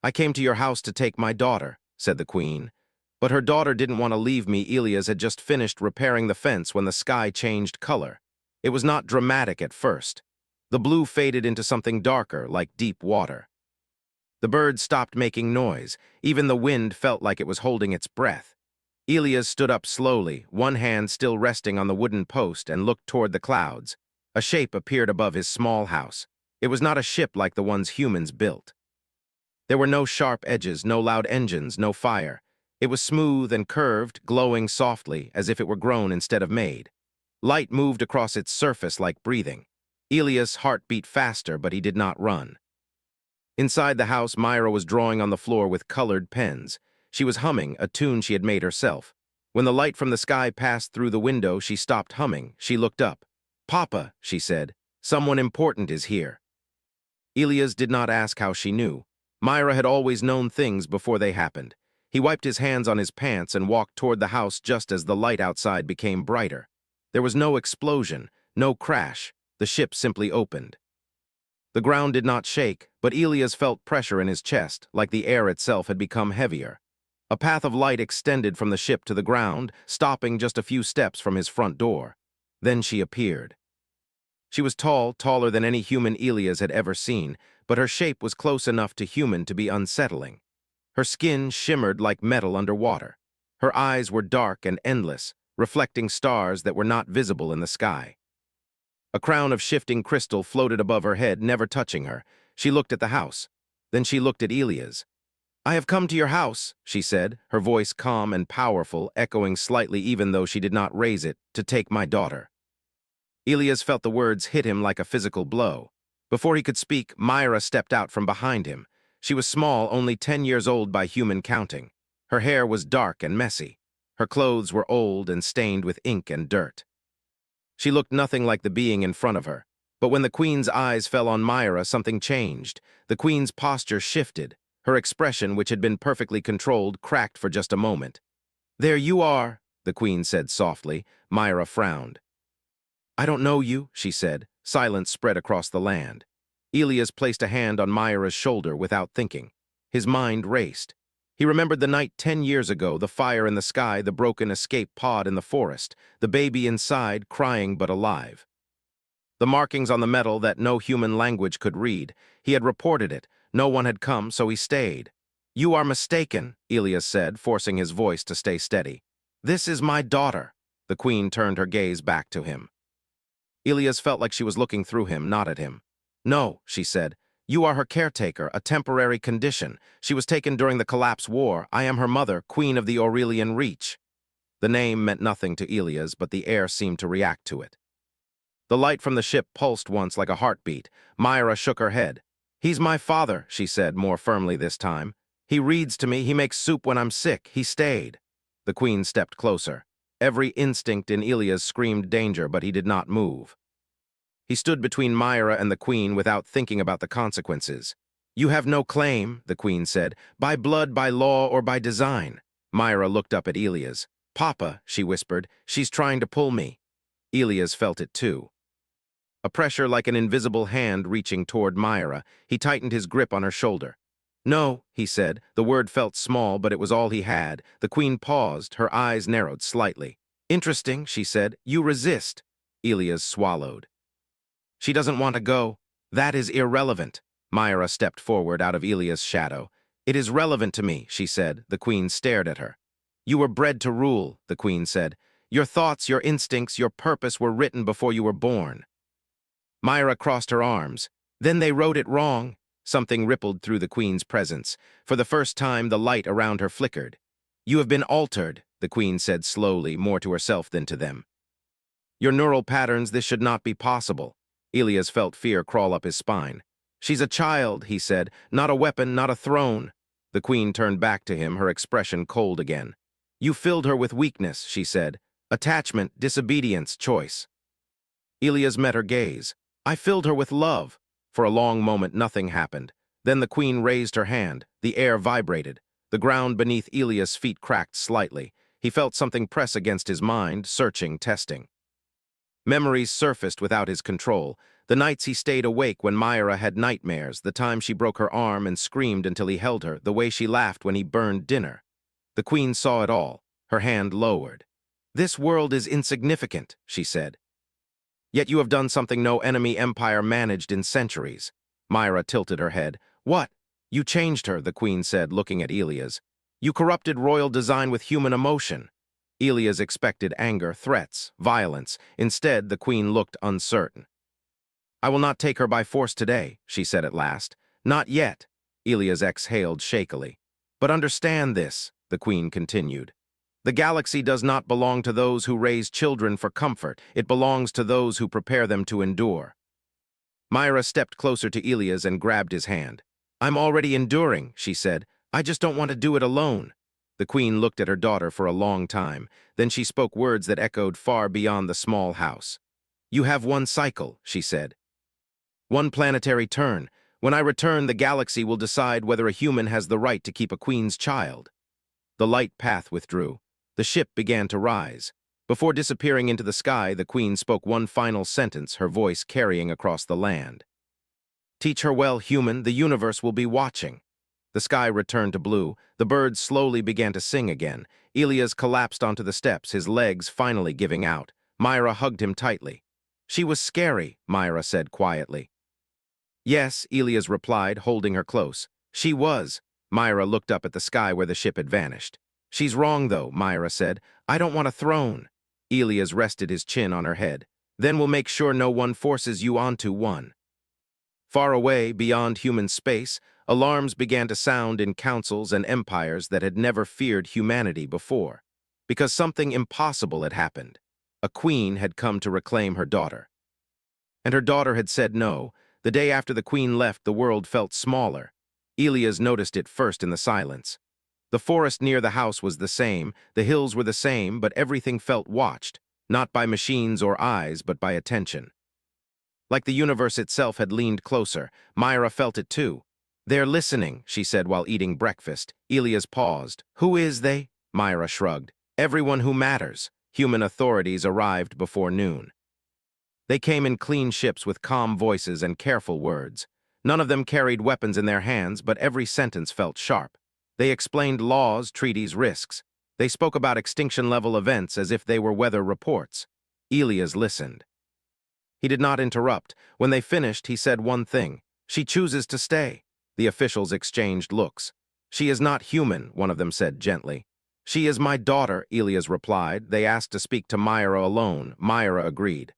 "I came to your house to take my daughter," said the queen. But her daughter didn't want to leave me. Elias had just finished repairing the fence when the sky changed color. It was not dramatic at first. The blue faded into something darker, like deep water. The birds stopped making noise. Even the wind felt like it was holding its breath. Elias stood up slowly, one hand still resting on the wooden post, and looked toward the clouds. A shape appeared above his small house. It was not a ship like the ones humans built. There were no sharp edges, no loud engines, no fire. It was smooth and curved, glowing softly, as if it were grown instead of made. Light moved across its surface like breathing. Elias' heart beat faster, but he did not run. Inside the house, Myra was drawing on the floor with colored pens. She was humming, a tune she had made herself. When the light from the sky passed through the window, she stopped humming. She looked up. "Papa," she said, "someone important is here." Elias did not ask how she knew. Myra had always known things before they happened. He wiped his hands on his pants and walked toward the house just as the light outside became brighter. There was no explosion, no crash. The ship simply opened. The ground did not shake, but Elias felt pressure in his chest, like the air itself had become heavier. A path of light extended from the ship to the ground, stopping just a few steps from his front door. Then she appeared. She was tall, taller than any human Elias had ever seen, but her shape was close enough to human to be unsettling. Her skin shimmered like metal underwater. Her eyes were dark and endless, reflecting stars that were not visible in the sky. A crown of shifting crystal floated above her head, never touching her. She looked at the house. Then she looked at Elias. "I have come to your house," she said, her voice calm and powerful, echoing slightly even though she did not raise it, "to take my daughter." Elias felt the words hit him like a physical blow. Before he could speak, Myra stepped out from behind him. She was small, only 10 years old by human counting. Her hair was dark and messy. Her clothes were old and stained with ink and dirt. She looked nothing like the being in front of her. But when the queen's eyes fell on Myra, something changed. The queen's posture shifted. Her expression, which had been perfectly controlled, cracked for just a moment. "There you are," the queen said softly. Myra frowned. "I don't know you," she said. Silence spread across the land. Elias placed a hand on Myra's shoulder without thinking. His mind raced. He remembered the night 10 years ago, the fire in the sky, the broken escape pod in the forest, the baby inside, crying but alive. The markings on the metal that no human language could read. He had reported it. No one had come, so he stayed. "You are mistaken," Elias said, forcing his voice to stay steady. "This is my daughter." The queen turned her gaze back to him. Elias felt like she was looking through him, not at him. "No," she said. "You are her caretaker, a temporary condition. She was taken during the Collapse War. I am her mother, Queen of the Aurelian Reach." The name meant nothing to Elias, but the air seemed to react to it. The light from the ship pulsed once like a heartbeat. Myra shook her head. "He's my father," she said, more firmly this time. "He reads to me, he makes soup when I'm sick. He stayed." The queen stepped closer. Every instinct in Elias screamed danger, but he did not move. He stood between Myra and the queen without thinking about the consequences. "You have no claim," the queen said, "by blood, by law, or by design." Myra looked up at Elias. "Papa," she whispered, "she's trying to pull me." Elias felt it too. A pressure like an invisible hand reaching toward Myra. He tightened his grip on her shoulder. "No," he said. The word felt small, but it was all he had. The queen paused, her eyes narrowed slightly. "Interesting," she said. "You resist." Elias swallowed. "She doesn't want to go." "That is irrelevant." Myra stepped forward out of Elias' shadow. "It is relevant to me," she said. The queen stared at her. "You were bred to rule," the queen said. "Your thoughts, your instincts, your purpose were written before you were born." Myra crossed her arms. "Then they wrote it wrong." Something rippled through the queen's presence. For the first time, the light around her flickered. "You have been altered," the queen said slowly, more to herself than to them. "Your neural patterns, this should not be possible." Elias felt fear crawl up his spine. "She's a child," he said, "not a weapon, not a throne." The queen turned back to him, her expression cold again. "You filled her with weakness," she said. "Attachment, disobedience, choice." Elias met her gaze. "I filled her with love." For a long moment, nothing happened. Then the queen raised her hand. The air vibrated. The ground beneath Elias' feet cracked slightly. He felt something press against his mind, searching, testing. Memories surfaced without his control. The nights he stayed awake when Myra had nightmares, the time she broke her arm and screamed until he held her, the way she laughed when he burned dinner. The queen saw it all, her hand lowered. "This world is insignificant," she said. "Yet you have done something no enemy empire managed in centuries." Myra tilted her head. "What? You changed her," the queen said, looking at Elias. "You corrupted royal design with human emotion." Elias expected anger, threats, violence. Instead, the queen looked uncertain. "I will not take her by force today," she said at last. "Not yet." Elias exhaled shakily. "But understand this," the queen continued. "The galaxy does not belong to those who raise children for comfort. It belongs to those who prepare them to endure." Myra stepped closer to Elias and grabbed his hand. "I'm already enduring," she said. "I just don't want to do it alone." The queen looked at her daughter for a long time. Then she spoke words that echoed far beyond the small house. "You have one cycle," she said. "One planetary turn. When I return, the galaxy will decide whether a human has the right to keep a queen's child." The light path withdrew. The ship began to rise. Before disappearing into the sky, the queen spoke one final sentence, her voice carrying across the land. "Teach her well, human. The universe will be watching." The sky returned to blue. The birds slowly began to sing again. Elias collapsed onto the steps, his legs finally giving out. Myra hugged him tightly. "She was scary," Myra said quietly. "Yes," Elias replied, holding her close. "She was." Myra looked up at the sky where the ship had vanished. "She's wrong, though," Myra said. "I don't want a throne." Elias rested his chin on her head. "Then we'll make sure no one forces you onto one." Far away, beyond human space, alarms began to sound in councils and empires that had never feared humanity before. Because something impossible had happened. A queen had come to reclaim her daughter. And her daughter had said no. The day after the queen left, the world felt smaller. Elias noticed it first in the silence. The forest near the house was the same, the hills were the same, but everything felt watched, not by machines or eyes, but by attention. Like the universe itself had leaned closer. Myra felt it too. "They're listening," she said while eating breakfast. Elias paused. "Who is they?" Myra shrugged. "Everyone who matters." Human authorities arrived before noon. They came in clean ships with calm voices and careful words. None of them carried weapons in their hands, but every sentence felt sharp. They explained laws, treaties, risks. They spoke about extinction-level events as if they were weather reports. Elias listened. He did not interrupt. When they finished, he said one thing. "She chooses to stay." The officials exchanged looks. "She is not human," one of them said gently. "She is my daughter," Elias replied. They asked to speak to Myra alone. Myra agreed.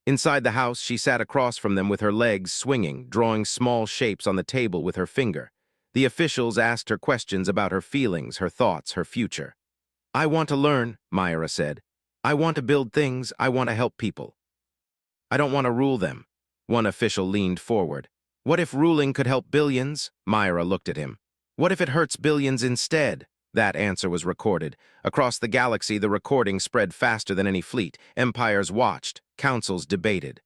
Inside the house, she sat across from them with her legs swinging, drawing small shapes on the table with her finger. The officials asked her questions about her feelings, her thoughts, her future. "I want to learn," Myra said. "I want to build things. I want to help people. I don't want to rule them." One official leaned forward. "What if ruling could help billions?" Myra looked at him. "What if it hurts billions instead?" That answer was recorded. Across the galaxy, the recording spread faster than any fleet. Empires watched. Councils debated.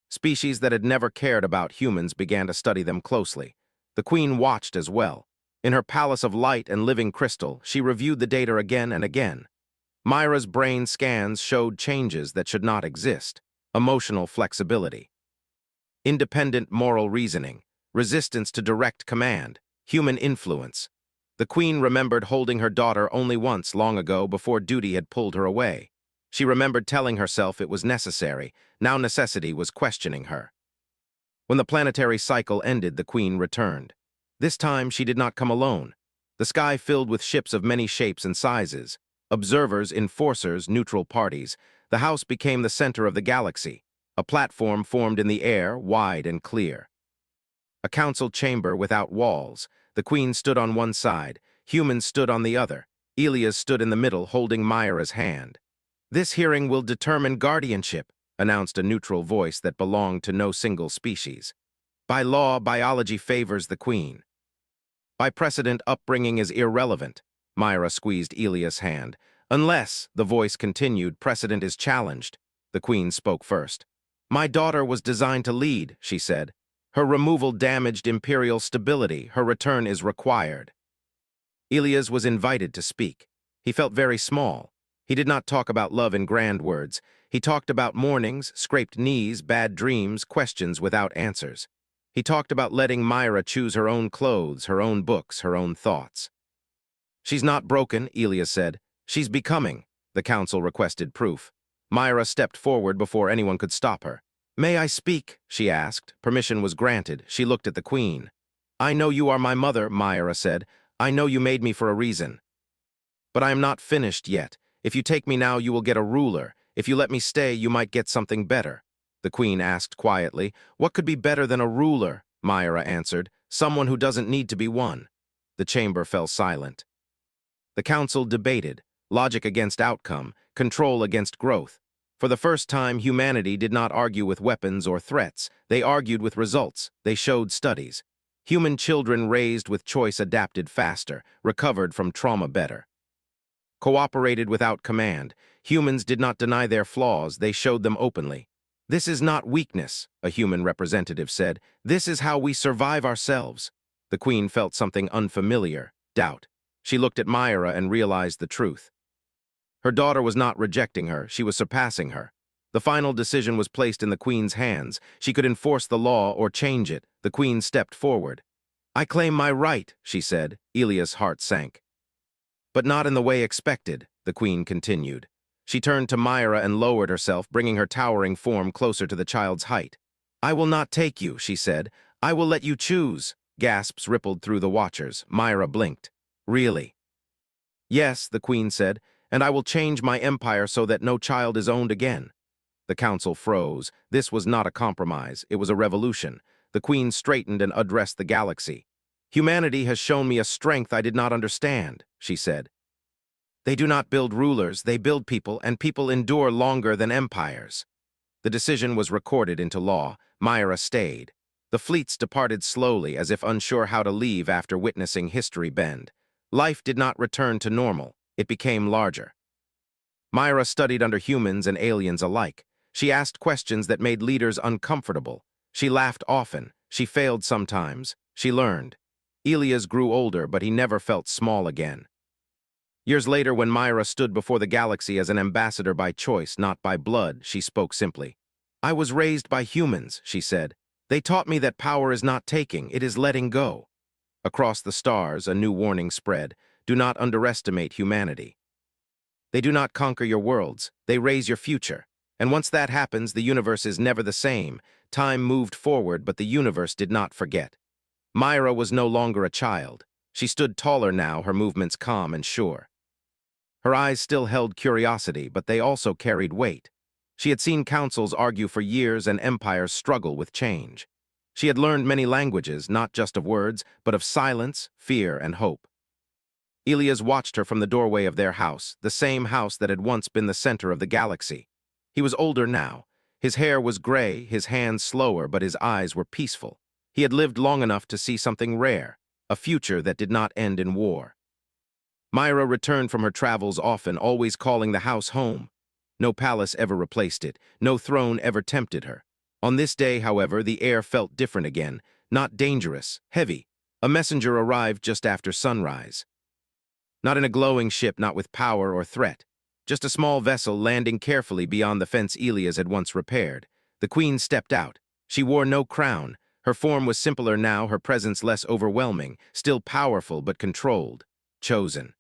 Species that had never cared about humans began to study them closely. The queen watched as well. In her palace of light and living crystal, she reviewed the data again and again. Myra's brain scans showed changes that should not exist. Emotional flexibility, independent moral reasoning, resistance to direct command, human influence. The queen remembered holding her daughter only once long ago before duty had pulled her away. She remembered telling herself it was necessary. Now necessity was questioning her. When the planetary cycle ended, the queen returned. This time she did not come alone. The sky filled with ships of many shapes and sizes. Observers, enforcers, neutral parties. The house became the center of the galaxy. A platform formed in the air, wide and clear. A council chamber without walls. The queen stood on one side. Humans stood on the other. Elias stood in the middle, holding Myra's hand. "This hearing will determine guardianship," announced a neutral voice that belonged to no single species. "By law, biology favors the queen. By precedent, upbringing is irrelevant." Myra squeezed Elias' hand. "Unless," the voice continued, "precedent is challenged." The queen spoke first. "My daughter was designed to lead," she said. "Her removal damaged imperial stability. Her return is required." Elias was invited to speak. He felt very small. He did not talk about love in grand words. He talked about mornings, scraped knees, bad dreams, questions without answers. He talked about letting Myra choose her own clothes, her own books, her own thoughts. "She's not broken," Elias said. "She's becoming." The council requested proof. Myra stepped forward before anyone could stop her. "May I speak?" she asked. Permission was granted. She looked at the queen. "I know you are my mother," Myra said. "I know you made me for a reason. But I am not finished yet. If you take me now, you will get a ruler. If you let me stay, you might get something better." The queen asked quietly. "What could be better than a ruler?" Myra answered. "Someone who doesn't need to be one." The chamber fell silent. The council debated, logic against outcome, control against growth. For the first time, humanity did not argue with weapons or threats. They argued with results. They showed studies. Human children raised with choice adapted faster, recovered from trauma better. Cooperated without command. Humans did not deny their flaws, they showed them openly. "This is not weakness," a human representative said. "This is how we survive ourselves." The queen felt something unfamiliar, doubt. She looked at Myra and realized the truth. Her daughter was not rejecting her, she was surpassing her. The final decision was placed in the queen's hands. She could enforce the law or change it. The queen stepped forward. "I claim my right," she said. Elias' heart sank. "But not in the way expected," the queen continued. She turned to Myra and lowered herself, bringing her towering form closer to the child's height. "I will not take you," she said. "I will let you choose." Gasps rippled through the watchers. Myra blinked. "Really?" "Yes," the queen said, "and I will change my empire so that no child is owned again." The council froze. This was not a compromise. It was a revolution. The queen straightened and addressed the galaxy. "Humanity has shown me a strength I did not understand," she said. "They do not build rulers, they build people, and people endure longer than empires." The decision was recorded into law. Myra stayed. The fleets departed slowly, as if unsure how to leave after witnessing history bend. Life did not return to normal. It became larger. Myra studied under humans and aliens alike. She asked questions that made leaders uncomfortable. She laughed often. She failed sometimes. She learned. Elias grew older, but he never felt small again. Years later, when Myra stood before the galaxy as an ambassador by choice, not by blood, she spoke simply. "I was raised by humans," she said. "They taught me that power is not taking, it is letting go." Across the stars, a new warning spread. Do not underestimate humanity. They do not conquer your worlds, they raise your future. And once that happens, the universe is never the same. Time moved forward, but the universe did not forget. Myra was no longer a child. She stood taller now, her movements calm and sure. Her eyes still held curiosity, but they also carried weight. She had seen councils argue for years and empires struggle with change. She had learned many languages, not just of words, but of silence, fear, and hope. Elias watched her from the doorway of their house, the same house that had once been the center of the galaxy. He was older now. His hair was gray, his hands slower, but his eyes were peaceful. He had lived long enough to see something rare, a future that did not end in war. Myra returned from her travels often, always calling the house home. No palace ever replaced it, no throne ever tempted her. On this day, however, the air felt different again, not dangerous, heavy. A messenger arrived just after sunrise. Not in a glowing ship, not with power or threat. Just a small vessel landing carefully beyond the fence Elias had once repaired. The queen stepped out. She wore no crown. Her form was simpler now, her presence less overwhelming, still powerful but controlled, chosen.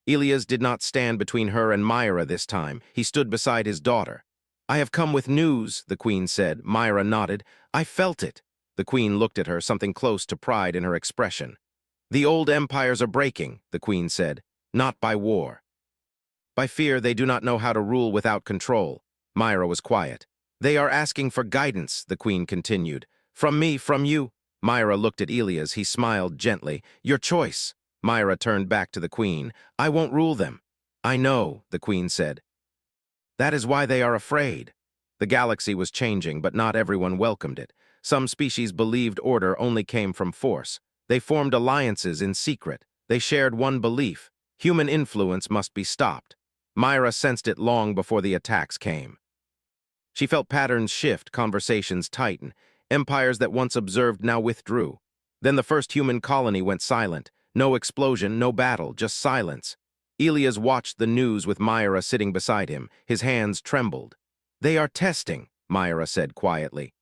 Elias did not stand between her and Myra this time. He stood beside his daughter. "I have come with news," the queen said. Myra nodded. "I felt it." The queen looked at her, something close to pride in her expression. "The old empires are breaking," the queen said. "Not by war. By fear. They do not know how to rule without control." Myra was quiet. "They are asking for guidance," the queen continued. "From me, from you." Myra looked at Elias. He smiled gently. "Your choice." Myra turned back to the queen. "I won't rule them." "I know," the queen said. "That is why they are afraid." The galaxy was changing, but not everyone welcomed it. Some species believed order only came from force. They formed alliances in secret. They shared one belief: human influence must be stopped. Myra sensed it long before the attacks came. She felt patterns shift, conversations tighten. Empires that once observed now withdrew. Then the first human colony went silent. No explosion, no battle, just silence. Elias watched the news with Myra sitting beside him. His hands trembled. "They are testing," Myra said quietly.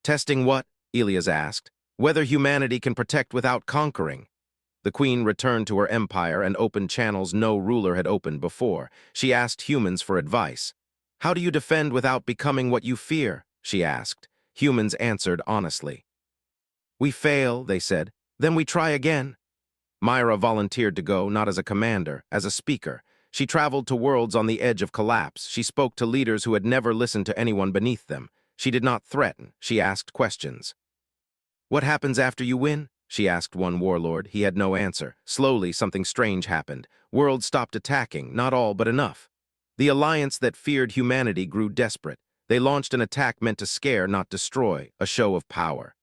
"Testing what?" Elias asked. "Whether humanity can protect without conquering." The queen returned to her empire and opened channels no ruler had opened before. She asked humans for advice. "How do you defend without becoming what you fear?" she asked. Humans answered honestly. "We fail," they said. "Then we try again." Myra volunteered to go, not as a commander, as a speaker. She traveled to worlds on the edge of collapse. She spoke to leaders who had never listened to anyone beneath them. She did not threaten. She asked questions. "What happens after you win?" she asked one warlord. He had no answer. Slowly, something strange happened. Worlds stopped attacking, not all, but enough. The alliance that feared humanity grew desperate. They launched an attack meant to scare, not destroy, a show of power.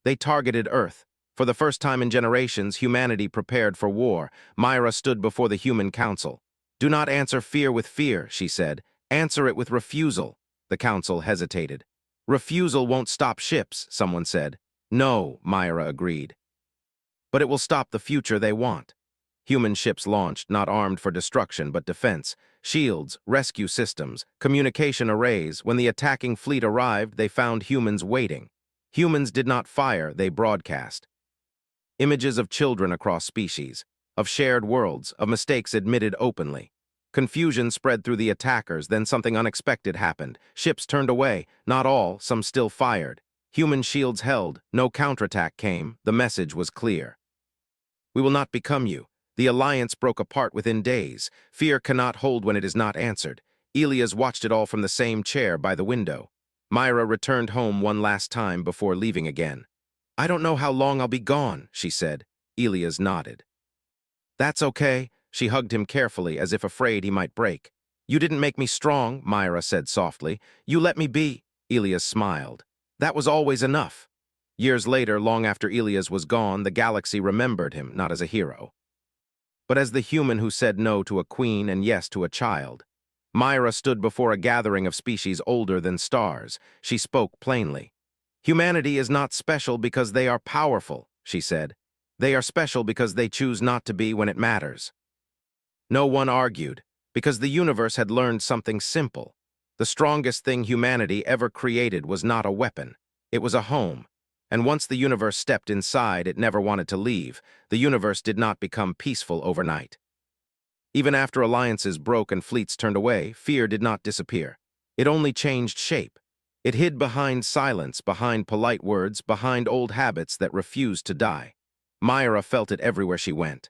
They targeted Earth. For the first time in generations, humanity prepared for war. Myra stood before the human council. "Do not answer fear with fear," she said. "Answer it with refusal." The council hesitated. "Refusal won't stop ships," someone said. "No," Myra agreed. "But it will stop the future they want." Human ships launched, not armed for destruction but defense. Shields, rescue systems, communication arrays. When the attacking fleet arrived, they found humans waiting. Humans did not fire, they broadcast. Images of children across species, of shared worlds, of mistakes admitted openly. Confusion spread through the attackers, then something unexpected happened. Ships turned away, not all, some still fired. Human shields held, no counterattack came, the message was clear. "We will not become you." The alliance broke apart within days. Fear cannot hold when it is not answered. Elias watched it all from the same chair by the window. Myra returned home one last time before leaving again. "I don't know how long I'll be gone," she said. Elias nodded. "That's okay." She hugged him carefully, as if afraid he might break. "You didn't make me strong," Myra said softly. "You let me be." Elias smiled. "That was always enough." Years later, long after Elias was gone, the galaxy remembered him, not as a hero, but as the human who said no to a queen and yes to a child. Myra stood before a gathering of species older than stars. She spoke plainly. "Humanity is not special because they are powerful," she said. "They are special because they choose not to be when it matters." No one argued, because the universe had learned something simple. The strongest thing humanity ever created was not a weapon. It was a home. And once the universe stepped inside, it never wanted to leave. The universe did not become peaceful overnight. Even after alliances broke and fleets turned away, fear did not disappear. It only changed shape. It hid behind silence, behind polite words, behind old habits that refused to die. Myra felt it everywhere she went.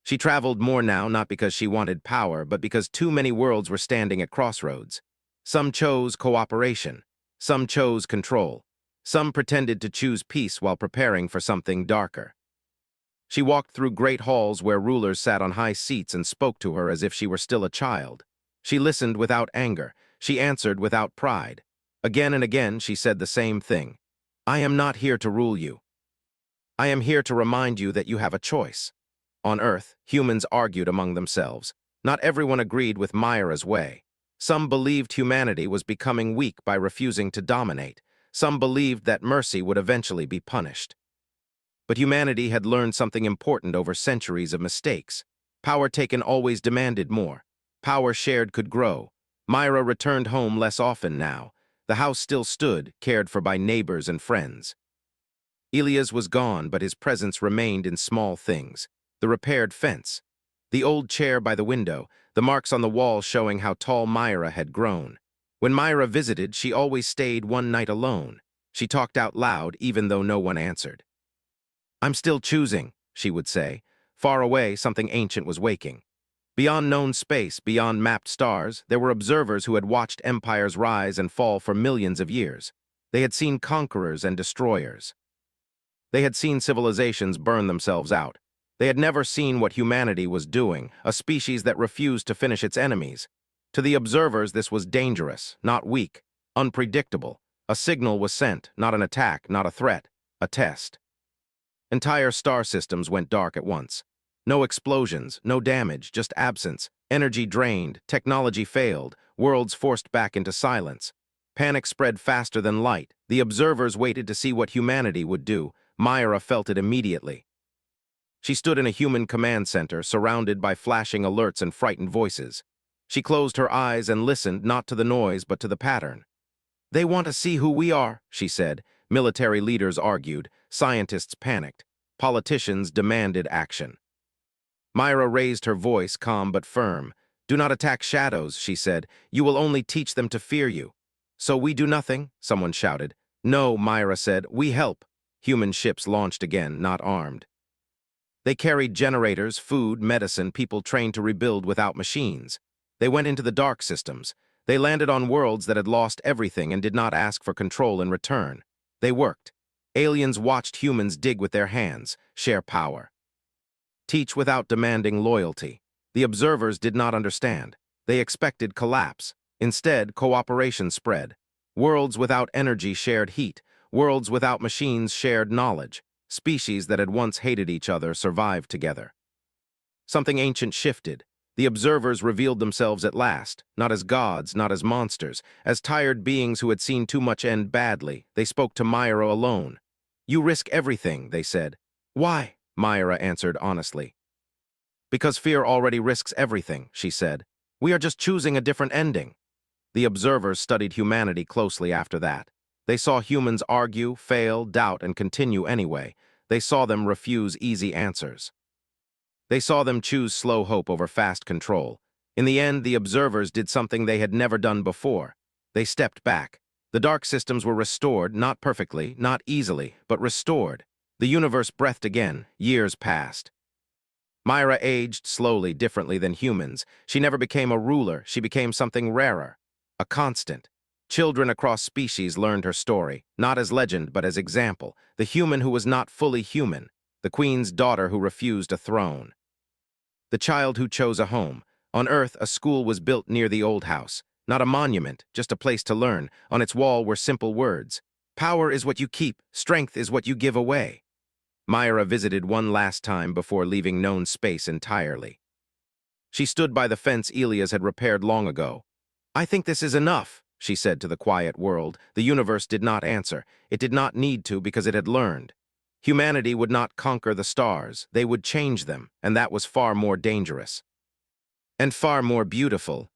She traveled more now, not because she wanted power, but because too many worlds were standing at crossroads. Some chose cooperation. Some chose control. Some pretended to choose peace while preparing for something darker. She walked through great halls where rulers sat on high seats and spoke to her as if she were still a child. She listened without anger. She answered without pride. Again and again she said the same thing. "I am not here to rule you. I am here to remind you that you have a choice." On Earth, humans argued among themselves. Not everyone agreed with Myra's way. Some believed humanity was becoming weak by refusing to dominate. Some believed that mercy would eventually be punished. But humanity had learned something important over centuries of mistakes. Power taken always demanded more. Power shared could grow. Myra returned home less often now. The house still stood, cared for by neighbors and friends. Elias was gone, but his presence remained in small things. The repaired fence, the old chair by the window, the marks on the wall showing how tall Myra had grown. When Myra visited, she always stayed one night alone. She talked out loud, even though no one answered. "I'm still choosing," she would say. Far away, something ancient was waking. Beyond known space, beyond mapped stars, there were observers who had watched empires rise and fall for millions of years. They had seen conquerors and destroyers. They had seen civilizations burn themselves out. They had never seen what humanity was doing, a species that refused to finish its enemies. To the observers, this was dangerous, not weak, unpredictable. A signal was sent, not an attack, not a threat, a test. Entire star systems went dark at once. No explosions, no damage, just absence. Energy drained, technology failed, worlds forced back into silence. Panic spread faster than light. The observers waited to see what humanity would do. Myra felt it immediately. She stood in a human command center, surrounded by flashing alerts and frightened voices. She closed her eyes and listened not to the noise but to the pattern. "They want to see who we are," she said. Military leaders argued, scientists panicked, politicians demanded action. Myra raised her voice, calm but firm. "Do not attack shadows," she said. "You will only teach them to fear you." "So we do nothing?" someone shouted. "No," Myra said. "We help." Human ships launched again, not armed. They carried generators, food, medicine, people trained to rebuild without machines. They went into the dark systems. They landed on worlds that had lost everything and did not ask for control in return. They worked. Aliens watched humans dig with their hands, share power. Teach without demanding loyalty. The observers did not understand. They expected collapse. Instead, cooperation spread. Worlds without energy shared heat. Worlds without machines shared knowledge. Species that had once hated each other survived together. Something ancient shifted. The observers revealed themselves at last, not as gods, not as monsters, as tired beings who had seen too much end badly. They spoke to Myra alone. "You risk everything," they said. "Why?" Myra answered honestly. "Because fear already risks everything," she said. "We are just choosing a different ending." The observers studied humanity closely after that. They saw humans argue, fail, doubt, and continue anyway. They saw them refuse easy answers. They saw them choose slow hope over fast control. In the end, the observers did something they had never done before. They stepped back. The dark systems were restored, not perfectly, not easily, but restored. The universe breathed again. Years passed. Myra aged slowly, differently than humans. She never became a ruler. She became something rarer, a constant. Children across species learned her story, not as legend, but as example. The human who was not fully human. The queen's daughter who refused a throne. The child who chose a home. On Earth, a school was built near the old house. Not a monument, just a place to learn. On its wall were simple words. "Power is what you keep. Strength is what you give away." Myra visited one last time before leaving known space entirely. She stood by the fence Elias had repaired long ago. "I think this is enough," she said to the quiet world. The universe did not answer. It did not need to because it had learned. Humanity would not conquer the stars. They would change them, and that was far more dangerous. And far more beautiful.